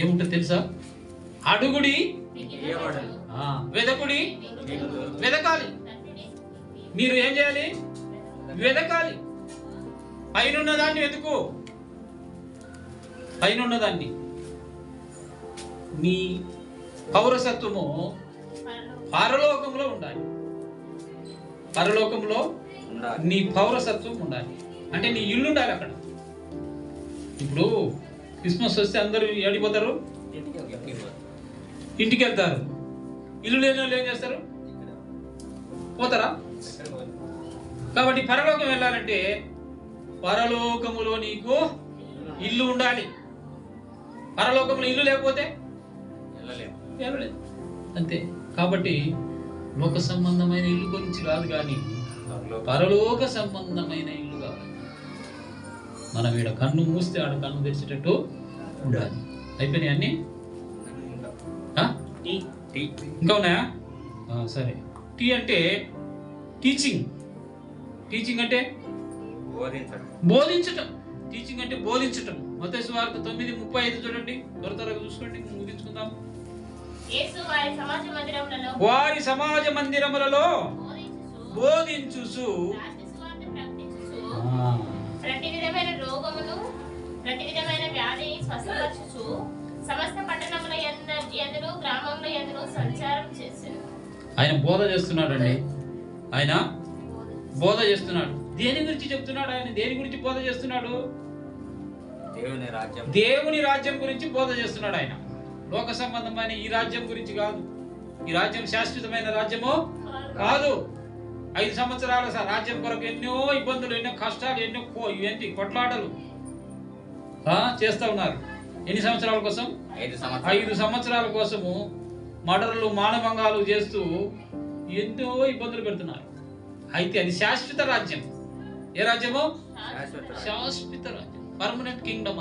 ఏముంటుంది తెలుసా? అడుగుడి, వెదకుడి. వెదకాలి. మీరు ఏం చేయాలి? వెదకాలి. పైనున్న దాన్ని వెతుకు. పైనున్న దాన్ని. నీ పౌరసత్వము పరలోకంలో ఉండాలి. పరలోకంలో నీ పౌరసత్వం ఉండాలి. అంటే నీ ఇల్లు ఉండాలి అక్కడ. ఇప్పుడు క్రిస్మస్ వస్తే అందరూ ఏడిపోతారు, ఇంటికి వెళ్తారు. ఇల్లు లేని వాళ్ళు ఏం చేస్తారు? పోతారా? కాబట్టి పరలోకం వెళ్ళాలంటే పరలోకములో నీకు ఇల్లు ఉండాలి. పరలోకంలో ఇల్లు లేకపోతే వెళ్ళలేదు. అంతే. కాబట్టి లోక సంబంధమైన ఇల్లు గురించి కాదు, కానీ పరలోక సంబంధమైన ఇల్లు కావాలి. మనం ఈడ కన్ను మూస్తే ఆడ కన్ను తెరిచేటట్టు ఉండాలి. అయిపోయినాయి అన్ని? ఇంకా ఉన్నాయా? సరే. టీ అంటే టీచింగ్. టీచింగ్ అంటే బోధించటం. టీచింగ్ అంటే బోధించటం. మత్తయి సువార్త 9:35 చూడండి. త్వరగా చూసుకోండి, ముగించుకుందాం. యేసు వారి సమాజ మందిరములలో వారి సమాజ మందిరములలో బోధించుచు రాజ్య సువార్త ప్రకటించుచు ప్రతి విధమైన రోగమును ప్రతి విధమైన వ్యాధిని స్వస్థపరచుచు సమస్త పట్టణముల యందును గ్రామముల యందును సంచారం చేసెను. ఆయన బోధ చేస్తున్నాడండి. ఆయన బోధ చేస్తున్నాడు. దేని గురించి చెప్తున్నాడు? ఆయన దేని గురించి బోధ చేస్తున్నాడు? దేవుని రాజ్యం గురించి బోధ చేస్తున్నాడు. ఆయన లోక సంబంధమైన ఈ రాజ్యం గురించి కాదు. ఈ రాజ్యం శాశ్వతమైన రాజ్యము కాదు. 5 సంవత్సరాల రాజ్యం కొరకు ఎన్నో ఇబ్బందులు, ఎన్నో కష్టాలు, ఎన్నో ఏంటి కొట్లాటలు చేస్తా ఉన్నారు. ఎన్ని సంవత్సరాల కోసం? 5 సంవత్సరాల కోసము మర్డర్లు, మానభంగాలు చేస్తూ ఎన్నో ఇబ్బందులు పెడుతున్నారు. అయితే అది శాశ్వత రాజ్యం. ఏ రాజ్యము? శాశ్వత రాజ్యం, పర్మనెంట్ కింగ్డమ్.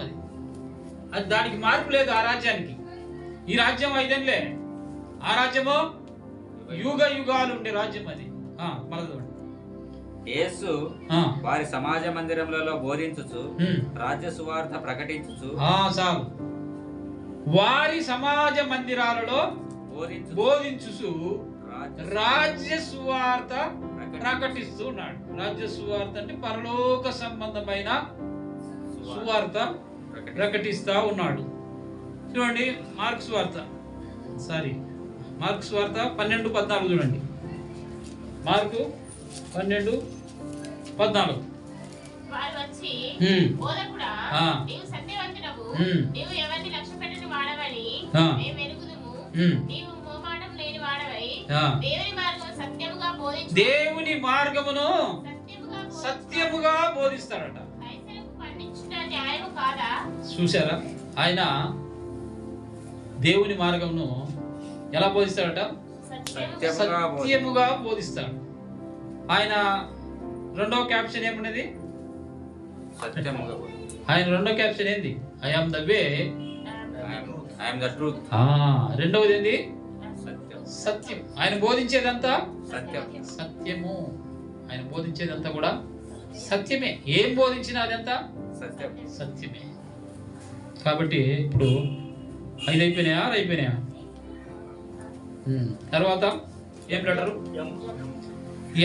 అది దానికి మార్పు లేదు. ఆ రాజ్యానికి ఈ రాజ్యం 5 ఏళ్లే. ఆ రాజ్యము యుగ యుగాలు ఉండే రాజ్యం. అది యేసు వారి సమాజ మందిరములలో బోధించుచు రాజ్య సువార్త ప్రకటించుచు చాలు. వారి సమాజ మందిరాలలో బోధించుచు రాజ్య సువార్త ప్రకటిస్తూ ఉన్నాడు. రాజ్య సువార్త అంటే పరలోక సంబంధమైన సువార్త ప్రకటిస్తా ఉన్నాడు. చూడండి మార్కు సువార్త 12:14 చూడండి. మార్కు 12:14. వారు వచ్చి బోధకుడా, నీవు సత్యవంతుడవు, నీవు ఎవరిని లక్ష్యపెట్టని వాడవని మేము ఎరుగుదుము. నీవు మోమాటం లేని వాడవై దేవుని మార్గము సత్యముగా బోధించు. దేవుని మార్గమును సత్యముగా బోధిస్తాడట. కైసరుకు ఖండించుట న్యాయము కాదా? చూశారా? ఆయన దేవుని మార్గమును ఎలా బోధిస్తాడట? సత్యముగా బోధిస్తాడు. ఆయన రెండవ క్యాప్షన్ ఏమున్నది? ఆయన రెండో క్యాప్షన్ ఏంది? I am the way, I am the truth. రెండవది ఏంది? సత్యం. ఆయన బోధించేదంతా సత్యము. ఆయన బోధించేదంతా కూడా సత్యమే. ఏం బోధించినా అదంతా సత్యమే. కాబట్టి ఇప్పుడు 5 అయిపోయినాయా? 6 అయిపోయినాయా? తర్వాత ఏం లెటరు?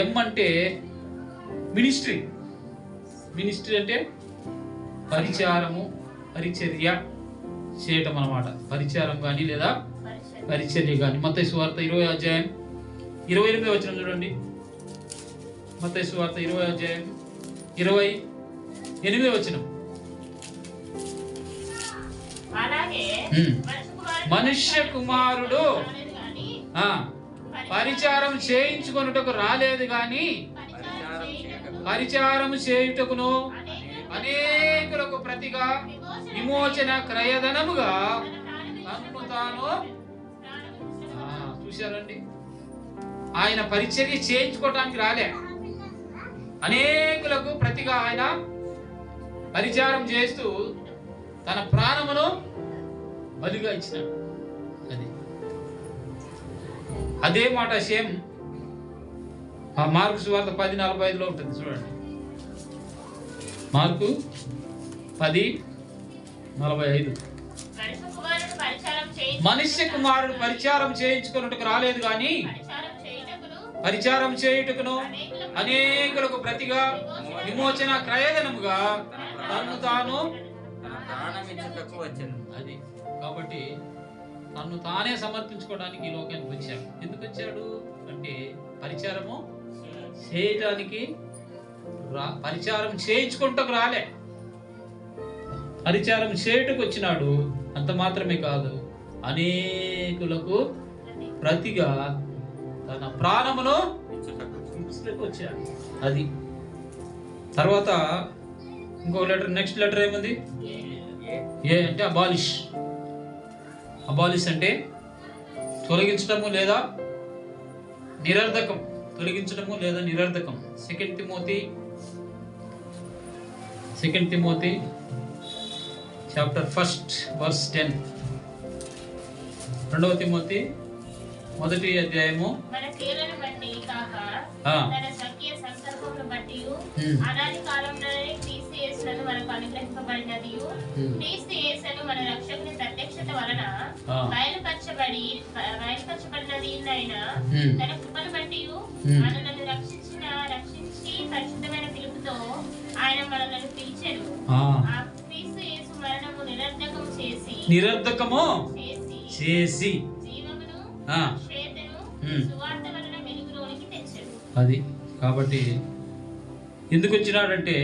ఎం అంటే మినిస్ట్రీ. మినిస్ట్రీ అంటే పరిచారము, పరిచర్య చేయటం అన్నమాట. పరిచారం కానీ లేదా పరిచర్య కానీ. మత్తయి సువార్త 20:28 చూడండి. మత్తయి సువార్త 20:28. అలాగే మనుష్య కుమారుడు పరిచారం చేయించుకొనుటకు రాలేదు గాని పరిచారం చేయుటకును అనేకులకు ప్రతిగా విమోచన క్రయధనముగా తన్ను తాను. చూశారండి? ఆయన పరిచర్య చేయించుకోవటానికి రాలే. అనేకులకు ప్రతిగా ఆయన పరిచారం చేస్తూ తన ప్రాణమును బలిగా ఇచ్చినాడు. అదే మాట సేమ్ మార్కు సువార్త 10:45 ఉంటుంది. చూడండి, మార్కు 10:45. మనుష్య కుమారుడు పరిచారం చేయించుకున్నట్టుకు రాలేదు గాని పరిచారం చేయుటకును అనేకులకు ప్రతిగా విమోచన క్రయధనముగా తన్ను తాను అది. కాబట్టి తన్ను తానే సమర్పించుకోవడానికి ఈ లోకానికి వచ్చాడు. ఎందుకు వచ్చాడు అంటే పరిచారము చేయడానికి, పరిచారం చేయించుకుంటకు రాలే, పరిచారం చేయుటకు వచ్చినాడు. అంత మాత్రమే కాదు, అనేకులకు ప్రతిగా తన ప్రాణమును వచ్చాడు. అది. తర్వాత ఇంకో లెటర్, నెక్స్ట్ లెటర్ ఏముంది? ఏ అంటే అబాలిష్. అబాలిష్ అంటే తొలగించడము లేదా నిరర్ధకం. తొలగించడము లేదా నిరర్ధకం. 2 తిమోతి చాప్టర్ 1:10. 2 తిమోతి 1వ అధ్యాయము. మన క్రియలను బట్టి కాక తన సత్య సంకల్పమును బట్టి అనాది కాలంలోనే క్రీస్తు యేసు ఆశీస్సులను మనకు అనుగ్రహింపబడినది. క్రీస్తు యేసును మన రక్షకుని ప్రత్యక్షత వలన బయలుపరచబడినది అయినా తన కృపను బట్టి మనలను రక్షించి పరిశుద్ధమైన పిలుపుతో ఆయన మనలను పిలిచెను. ఆ క్రీస్తు యేసు మరణము నిరర్ధకము చేసి జీవమును శ్వేతను సువార్త వలన వెలుగులోనికి తెచ్చెను. అది కాబట్టి ఎందుకు వచ్చినాడంటే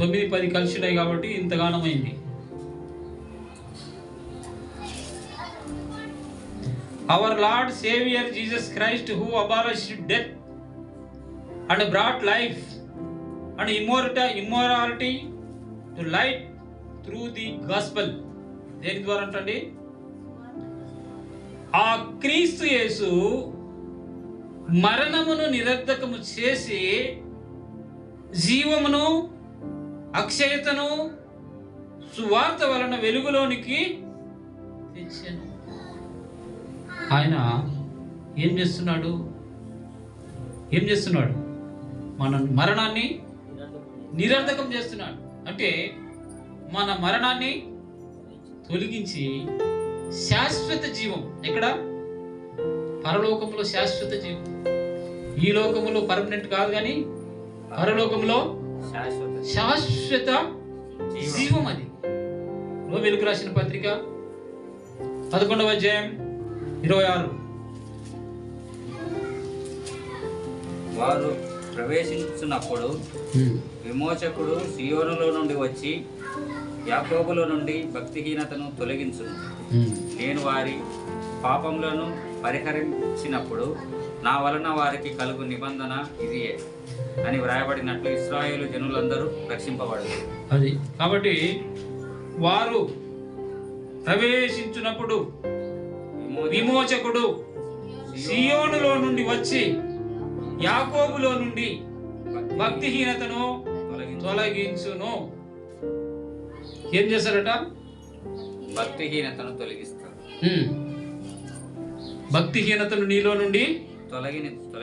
9-10 కలిసినాయి కాబట్టి ఇంతగానమైంది. Our Lord Savior Jesus Christ, who abolished death and brought life and immorality to light through the gospel. దేని ద్వారా అంటండి? ఆ క్రీస్తు యేసు మరణమును నిరర్ధకము చేసి జీవమును అక్షయతను సువార్త వలన వెలుగులోనికి తెచ్చెను. ఆయన ఏం చేస్తున్నాడు? మన మరణాన్ని నిరర్ధకం చేస్తున్నాడు. అంటే మన మరణాన్ని తొలగించి శాశ్వత జీవం, ఎక్కడ? పరలోకంలో శాశ్వత జీవం. ఈ లోకంలో పర్మనెంట్ కాదు, కానీ పరలోకంలో శాశ్వత జీవం. అది రోమీయులకు రాసిన పత్రిక 11వ అధ్యాయం 26. వారు ప్రవేశించినప్పుడు విమోచకుడు సియోనులో నుండి వచ్చి యాకోబులో నుండి భక్తిహీనతను తొలగించును. నేను వారి పాపములను పరిహరించినప్పుడు నా వలన వారికి కలుగు నిబంధన ఇదియే అని వ్రాయబడినట్లు ఇశ్రాయేలు జనులందరూ రక్షింపబడరు. అది కాబట్టి వారు ప్రవేశించినప్పుడు విమోచకుడు సియోనులో నుండి వచ్చి యాకోబులో నుండి భక్తిహీనతను తొలగించును. ఏం చేశారట? భక్తిహీనతను తొలగిస్తారు. భక్తిహీనతను నీలో నుండి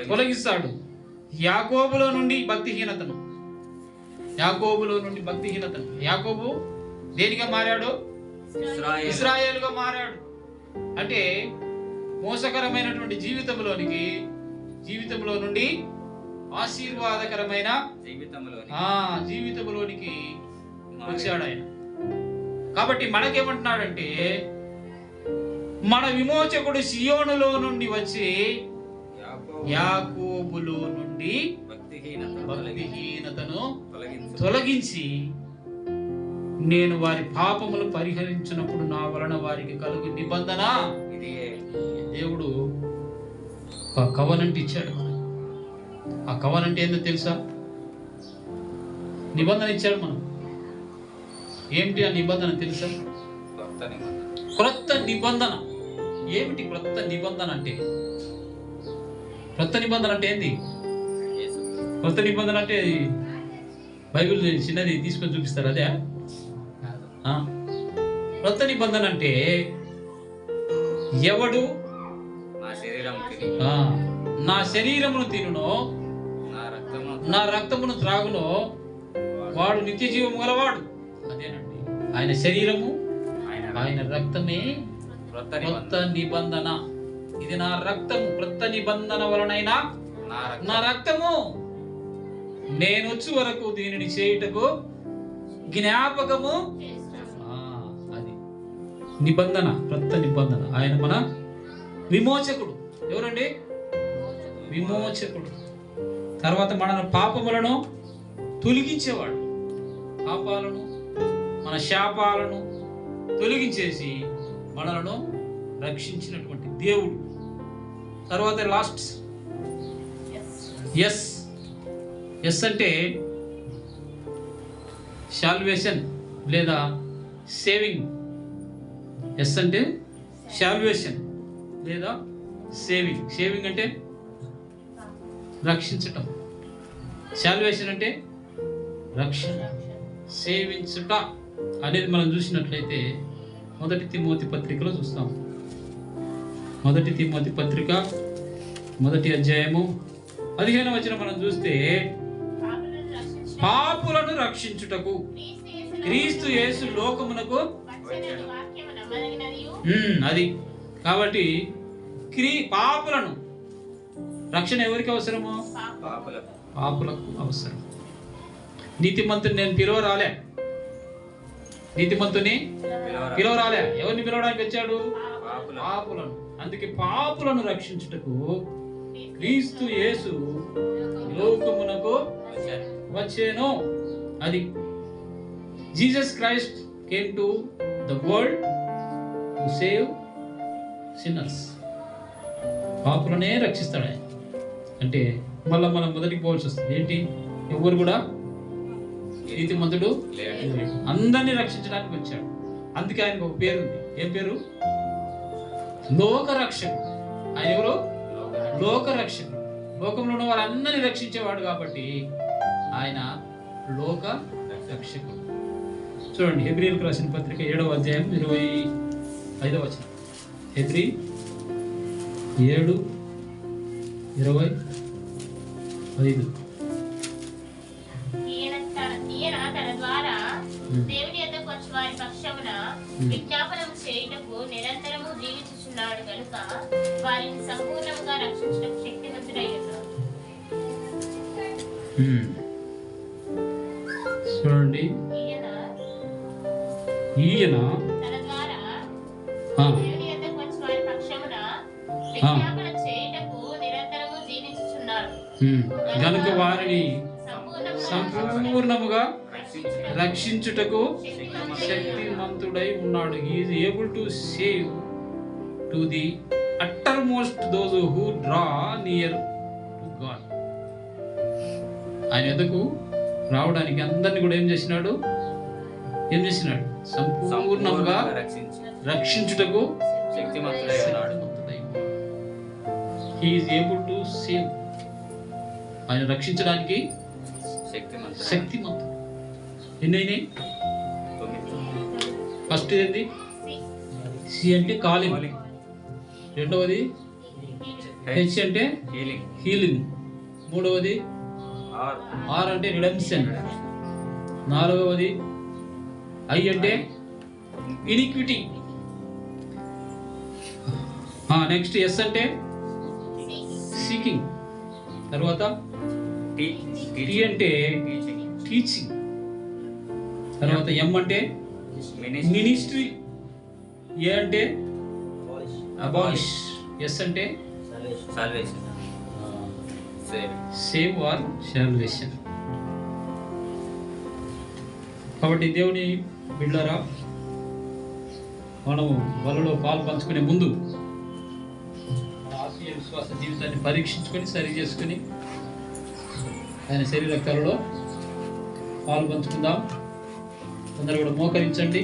తొలగిస్తాడు. యాకోబులో నుండి భక్తిహీనతను. యాకోబు దేనిగా మారాడు? ఇశ్రాయేలుగా మారాడు. అంటే మోసకరమైనటువంటి జీవితంలో నుండి ఆశీర్వాదకరమైన జీవితంలోనికి వచ్చాడు ఆయన. కాబట్టి మనకేమంటున్నాడంటే, మన విమోచకుడు సియోనులో నుండి వచ్చి యాకోబులో నుండి భక్తిహీనతను తొలగించి నేను వారి పాపములు పరిహరించినప్పుడు నా వలన వారికి కలుగు నిబంధన. దేవుడు ఒక కవనంట్ ఇచ్చాడు. ఆ కవనంట్ ఏందో తెలుసా? నిబంధన ఇచ్చాడు మనం. ఏమిటి ఆ నిబంధన తెలుసా? క్రొత్త నిబంధన. ఏమిటి క్రొత్త నిబంధన అంటే? క్రొత్త నిబంధన అంటే ఏంది? క్రొత్త నిబంధన అంటే బైబిల్ చిన్నది తీసుకొని చూపిస్తారు, అదే? క్రొత్త నిబంధన అంటే ఎవడు నా శరీరమును తినునో నా రక్తమును త్రాగునో వాడు నిత్య జీవము గలవాడు. అదేనండి, ఆయన శరీరము ఆయన రక్తమే క్రొత్త నిబంధన. ఇది నా రక్తము, క్రొత్త నిబంధన వలనైనా నా రక్తము. నేను వచ్చే వరకు దీనిని చేయుటకు జ్ఞాపకము. అది నిబంధన, క్రొత్త నిబంధన. ఆయన మన విమోచకుడు. ఎవరండి? విమోచకుడు. తర్వాత మన పాపములను తొలగించేవాడు. పాపాలను, మన శాపాలను తొలగించేసి మనలను రక్షించినటువంటి దేవుడు. తర్వాత లాస్ట్ ఎస్ అంటే సాల్వేషన్ లేదా సేవింగ్. ఎస్ అంటే సాల్వేషన్ లేదా సేవింగ్. సేవింగ్ అంటే రక్షించటం. సాల్వేషన్ అంటే రక్షణ. సేవించుట అనేది మనం చూసినట్లయితే 1 తిమోతి పత్రికలో చూస్తాం. 1 తిమోతి పత్రిక 1వ అధ్యాయము 15వ వచనం మనం చూస్తే పాపులను రక్షించుటకు క్రీస్తు యేసు లోకమునకు వాక్యము నమ్మదగినదియు అది. కాబట్టి పాపులను రక్షణ ఎవరికి అవసరము? పాపులకు అవసరం. నీతిమంతుని నేను పిలవరాలే, నీతిమంతుని పిలవరాలే. ఎవరిని పిలవడానికి వచ్చాడు? పాపులను. అందుకే పాపులను రక్షించుటకు క్రీస్తు యేసు లోకమునకు వచ్చేను. అది Jesus Christ came to the world to save sinners. పాపులనే రక్షిస్తాడు ఆయన. అంటే మళ్ళీ మనం మొదటికి పోవాల్సి వస్తుంది. ఏంటి? ఎవరు కూడా నీతిమంతుడు అందరినీ రక్షించడానికి వచ్చాడు. అందుకే ఆయనకు ఒక పేరు ఉంది. ఏం పేరు? లోకరక్షకుడు. ఆయన ఎవరు? లోకరక్షకుడు. లోకంలో ఉన్న వారందరినీ రక్షించేవాడు కాబట్టి ఆయన లోక రక్షకుడు. చూడండి, హెబ్రీయులకు రాసిన పత్రిక 7వ అధ్యాయం 25వ వచనం. హెబ్రీ 7:25. ఈయన తన ద్వారా దేవుని యొద్దకు వచ్చి వారి పక్షమున విజ్ఞాపనం చేయుటకు నిరంతరము జీవించుచున్నాడు కనుక వారిని సంపూర్ణంగా రక్షించడానికి శక్తివంతుడై ఉన్నాడు. చూడండి, ఈయన తన ద్వారా దేవుని యొద్దకు వచ్చి వారి పక్షమున విజ్ఞాపన చేయుటకు నిరంతరము జీవించుచున్నాడు గనుక వారిని సంపూర్ణముగా రక్షించుటకు శక్తిమంతుడై ఉన్నాడు. He is able to save to the uttermost those who draw near to God. ఆయన ఎదుకు రావడానికి అందరిని కూడా ఏం చేసినాడు? సంపూర్ణంగా రక్షించుటకు శక్తిమంతుడై ఉన్నాడు. He is able to save. ఆయన రక్షించడానికి శక్తిమంతుడు. ఎన్నైనాయి? ఫస్ట్ ఏంటి? సి అంటే కాలింగ్. రెండవది హెచ్ అంటే హీలింగ్. మూడవది ఆర్ అంటే రిడెంప్షన్. నాలుగవది ఐ అంటే ఇనిక్విటీ. నెక్స్ట్ ఎస్ అంటే సీకింగ్. తర్వాత టీ అంటే టీచింగ్. తర్వాత ఎం అంటే మినిస్ట్రీ. ఏ అంటే అబాలిష్. ఎస్ అంటే సేవ్ ఆర్ సాల్వేషన్. కాబట్టి దేవుని బిడ్డలారా, మనము వాళ్ళలో పాలు పంచుకునే ముందు మన ఆత్మీయ విశ్వాస జీవితాన్ని పరీక్షించుకొని సరి చేసుకుని ఆయన శరీర రక్తాలలో పాలు పంచుకుందాం. అందరూ కూడా మోకరించండి.